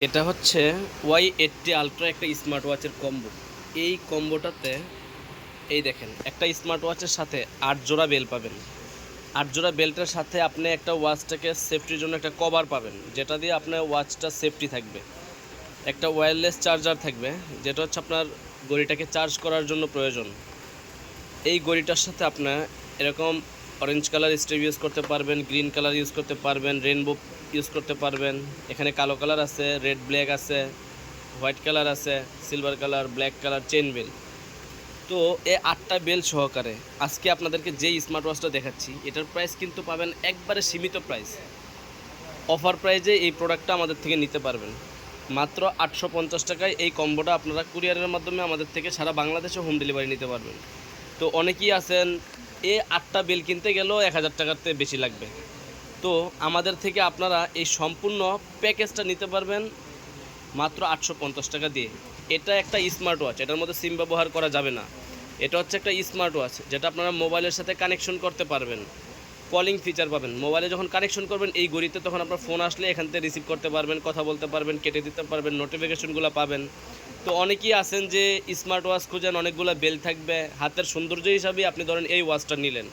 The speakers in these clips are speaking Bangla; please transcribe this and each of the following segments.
এটা হচ্ছে Y80 আলট্রা একটা স্মার্ট ওয়াচের কম্বো। এই কম্বোটাতে এই দেখেন একটা স্মার্ট ওয়াচের সাথে 8 জোড়া বেল পাবেন। 8 জোড়া বেল্টের সাথে আপনি একটা ওয়াচটাকে সেফটির জন্য একটা কভার পাবেন, যেটা দিয়ে আপনার ওয়াচটা সেফটি থাকবে। একটা ওয়্যারলেস চার্জার থাকবে, যেটা হচ্ছে আপনার ঘড়িটাকে চার্জ করার জন্য প্রয়োজন। এই ঘড়িটার সাথে আপনার এরকম অরেঞ্জ কালার স্ট্রিপ ইউজ করতে পারবেন, গ্রিন কালার ইউজ করতে পারবেন, রেনবো ইউজ করতে পারবেন। এখানে কালো কালার আছে, রেড ব্ল্যাক আছে, হোয়াইট কালার আছে, silver colour, black colour, chain bell. তো এই 8টা বেল সহকারে আজকে আপনাদেরকে যেই স্মার্ট ওয়াচটা দেখাচ্ছি, এটার প্রাইস কিন্তু পাবেন একবারে সীমিত প্রাইস। অফার প্রাইজে এই প্রোডাক্টটা আমাদের থেকে নিতে পারবেন মাত্র 850 টাকায়। এই কম্বোটা আপনারা কুরিয়ারের মাধ্যমে আমাদের থেকে সারা বাংলাদেশে হোম ডেলিভারি নিতে পারবেন। তো অনেকেই আছেন এই 8টা বেল কিনতে গেলেও 1000 টাকাতে বেশি লাগবে। তো আমাদের থেকে আপনারা এই সম্পূর্ণ প্যাকেজটা নিতে পারবেন মাত্র 850 টাকা দিয়ে। এটা একটা স্মার্ট ওয়াচ, এটার মধ্যে সিম ব্যবহার করা যাবে না। এটা হচ্ছে একটা স্মার্ট ওয়াচ, যেটা আপনারা মোবাইলের সাথে কানেকশন করতে পারবেন। কলিং ফিচার পাবেন মোবাইলে যখন কানেকশন করবেন এই ঘড়িতে, তখন আপনার ফোন আসলে এখান থেকে রিসিভ করতে পারবেন, কথা বলতে পারবেন, কেটে দিতে পারবেন, নোটিফিকেশনগুলো পাবেন। তো অনেকেই আছেন যে স্মার্ট ওয়াচ খুঁজেন, অনেকগুলো বেল থাকবে, হাতের সৌন্দর্য হিসাবে আপনি ধরেন এই ওয়াচটা নিলেন।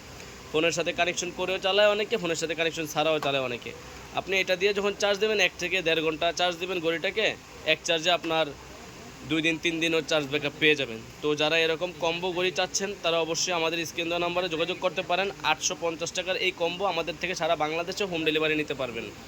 ফোনের সাথে কানেকশন করেও চালায় অনেকে, ফোনের সাথে কানেকশন ছাড়াও চালায় অনেকে। আপনি এটা দিয়ে যখন চার্জ দেবেন, 1 থেকে 1.5 ঘন্টা চার্জ দেবেন ঘড়িটাকে, এক চার্জে আপনার 2 দিন 3 দিনও চার্জ ব্যাকআপ পেয়ে যাবেন। তো যারা এরকম কম্বো ঘড়ি চাচ্ছেন, তারা অবশ্যই আমাদের স্ক্রিন দেওয়া নাম্বারে যোগাযোগ করতে পারেন। 850 টাকার এই কম্বো আমাদের থেকে সারা বাংলাদেশে হোম ডেলিভারি নিতে পারবেন।